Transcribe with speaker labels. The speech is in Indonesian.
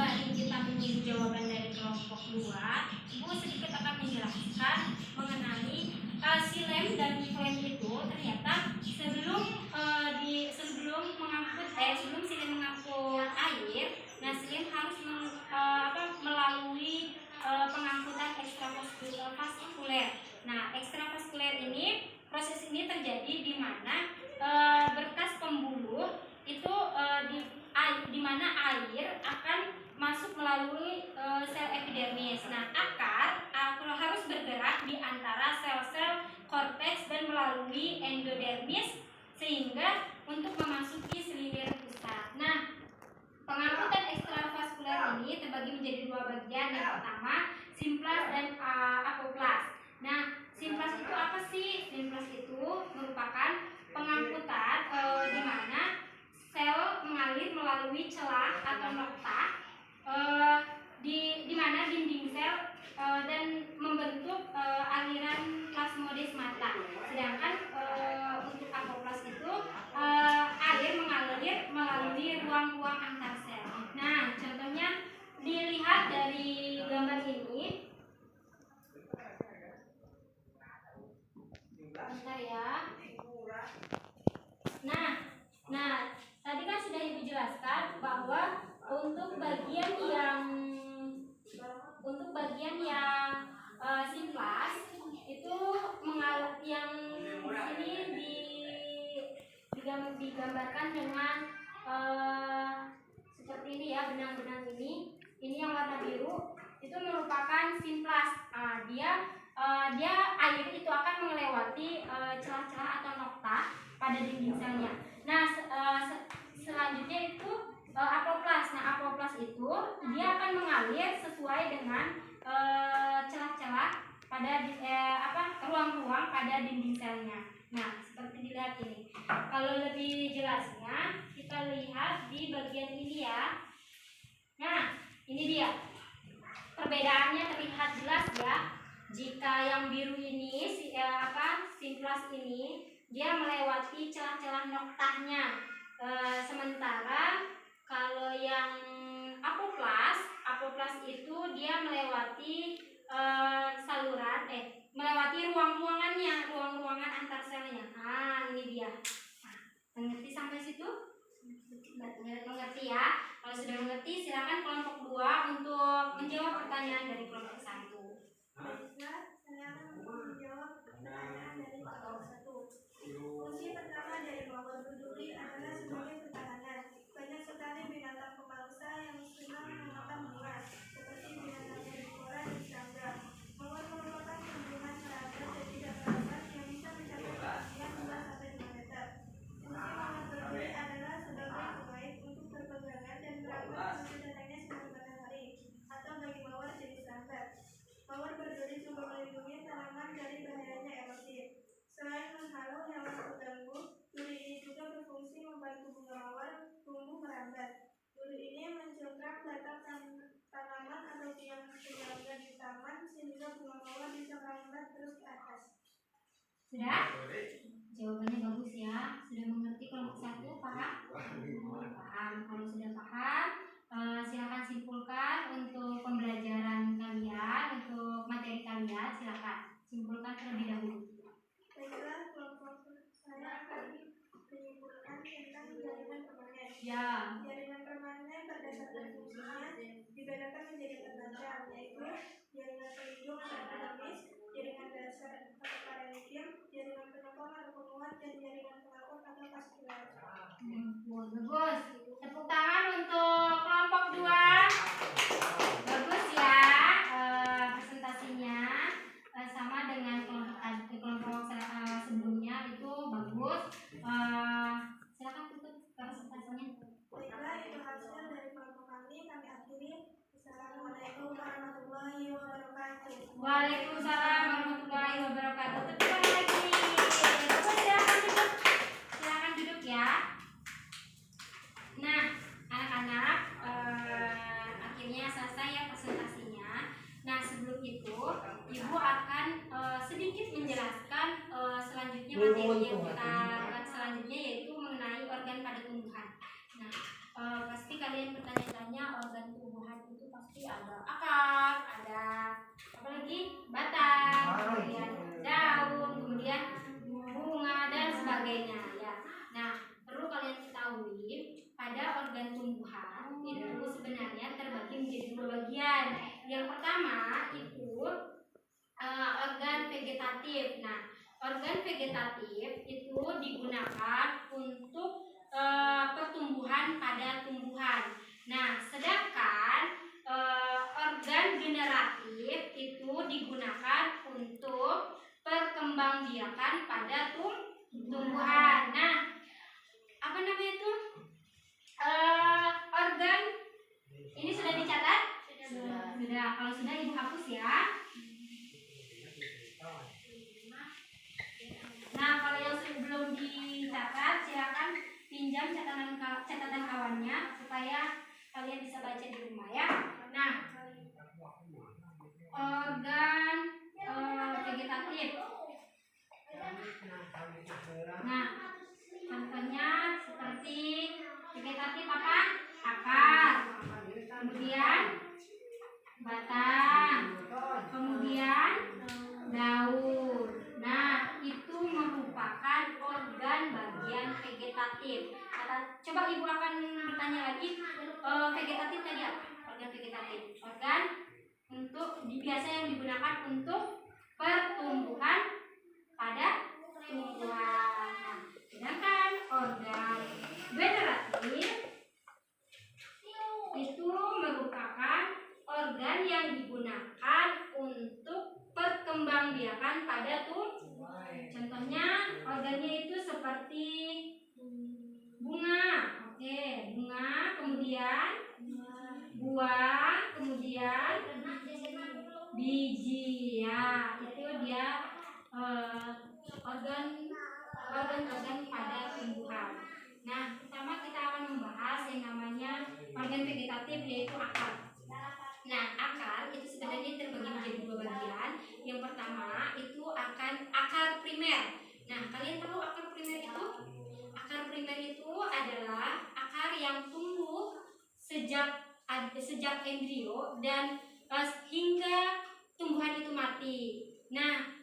Speaker 1: sebelum kita menunggu jawaban dari kelompok 2, Ibu sedikit akan menjelaskan mengenai silem dan flame itu ternyata sebelum silem mengangkut air, nah silem harus melalui pengangkutan ekstravaskuler. Nah, ekstravaskuler ini, proses ini terjadi di mana berkas pembuluh itu di mana air akan masuk melalui sel epidermis. Nah, akar harus bergerak di antara sel-sel korteks dan melalui endodermis sehingga untuk memasuki selindir pusat. Nah, pengangkutan ekstravaskuler ini terbagi menjadi 2 bagian. Yang pertama, simplas dan apoplas. Nah, simplas itu apa sih? Simplas itu merupakan pengangkutan di mana sel mengalir melalui celah atau noktah di mana dinding sel dan membentuk aliran plasmodesmata. Sedangkan untuk apoplas itu air mengalir melalui ruang-ruang antar sel. Nah, contohnya dilihat dari gambar ini. Bentar ya. Nah, tadi kan sudah Ibu jelaskan bahwa untuk bagian yang simplas itu yang di sini digambarkan dengan seperti ini ya, benang-benang ini yang warna biru itu merupakan simplas. Dia air itu akan melewati celah-celah atau noktah pada dinding selnya. Nah, selanjutnya itu apoplas. Nah, apoplas itu dia akan mengalir sesuai dengan celah-celah pada ruang-ruang pada dinding selnya. Nah, seperti dilihat ini. Kalau lebih jelasnya kita lihat di bagian ini ya. Nah, ini dia. Perbedaannya terlihat jelas ya. Jika yang biru ini simplas ini dia melewati celah-celah noktahnya. Sementara kalau yang apoplas itu dia melewati melewati ruang-ruangan antar selnya. Nah, ini dia. Nah, mengerti sampai situ? Mengerti ya? Kalau sudah mengerti, silakan kelompok 2 untuk menjawab pertanyaan dari kelompok 1.
Speaker 2: Saya akan menjawab pertanyaan dari kelompok 1. Fungsi pertama dari mawar berduri adalah sebagai pertahanan. Banyak sekali binatang pemangsa yang senang memakan bunga, seperti binatang herbivora dan serangga. Mawar merupakan tumbuhan serangga dan tidak berakar yang bisa mencapai ketinggian 2-5 meter. Fungsi mawar berduri adalah sebagai pengait untuk berpegangan dan merambat menuju datangnya sinar matahari, atau bagi mawar jenis lambat. Mawar berduri juga melindungi tanaman dari bahayanya erosi. Selain menghalau hewan pengganggu, duri ini juga berfungsi membantu bunga mawar tumbuh merambat. Duri ini mencengkram batang tanaman atau tiang penyangga di taman sehingga bunga mawar bisa merambat terus ke atas.
Speaker 1: Sudah? Jawabannya bagus ya. Sudah mengerti kelompok 1, paham? Paham. Kalau sudah paham, silakan simpulkan untuk pembelajaran kalian, untuk materi kalian. Silakan simpulkan terlebih dahulu.
Speaker 2: Baiklah, kelompok saya akan menyimpulkan tentang jaringan permanen.
Speaker 1: Ya.
Speaker 2: Jaringan permanen berdasarkan fungsinya dibedakan menjadi 4 macam, yaitu jaringan pelindung atau epidermis, jaringan dasar atau parenkim, jaringan penopang atau penguat, dan jaringan pengakur atau vaskular.
Speaker 1: Bagus. Tepuk tangan untuk kelompok 2. Bagus ya. Presentasinya sama dengan kelompok sebelumnya itu bagus. Silakan tutup presentasinya.
Speaker 2: Baiklah, itu hasil dari kelompok kami akhiri. Assalamualaikum warahmatullahi wabarakatuh.
Speaker 1: Waalaikumsalam warahmatullahi wabarakatuh. Tepuk lagi. Silakan duduk ya. Nah, akar, ada apa lagi? Batang, kemudian daun, kemudian bunga dan sebagainya ya. Nah, perlu kalian ketahui pada organ tumbuhan itu sebenarnya terbagi menjadi dua bagian. Yang pertama itu organ vegetatif. Nah, organ vegetatif itu digunakan untuk pertumbuhan pada tumbuhan. Nah, sedangkan organ generatif itu digunakan untuk perkembangbiakan pada tumbuhan. Nah, apa namanya itu? Organ ini sudah dicatat? Sudah. Kalau sudah ibu hapus ya. Nah, kalau yang belum dicatat, silakan pinjam catatan kawannya supaya kalian bisa baca di rumah ya. Nah, organ vegetatif. Nah, contohnya seperti vegetatif apa? Akar, kemudian batang, kemudian daun. Nah, itu merupakan organ bagian vegetatif. Coba ibu akan bertanya lagi, vegetatif tadi apa? Organ vegetatif, organ untuk biasa yang digunakan untuk pertumbuhan pada tumbuhan. Nah, sedangkan organ generatif itu merupakan organ yang digunakan untuk perkembangbiakan pada tumbuhan. Contohnya organnya itu seperti bunga. Oke, bunga, kemudian buah, kemudian biji. Ya, itu dia organ pada tumbuhan. Nah, pertama kita akan membahas yang namanya organ vegetatif, yaitu akar. Nah, akar itu sebenarnya terbagi menjadi dua bagian. Yang pertama itu akar primer. Nah, kalian tahu akar primer itu? Akar primer itu adalah akar yang tumbuh sejak embrio dan hingga tumbuhan itu mati. Nah,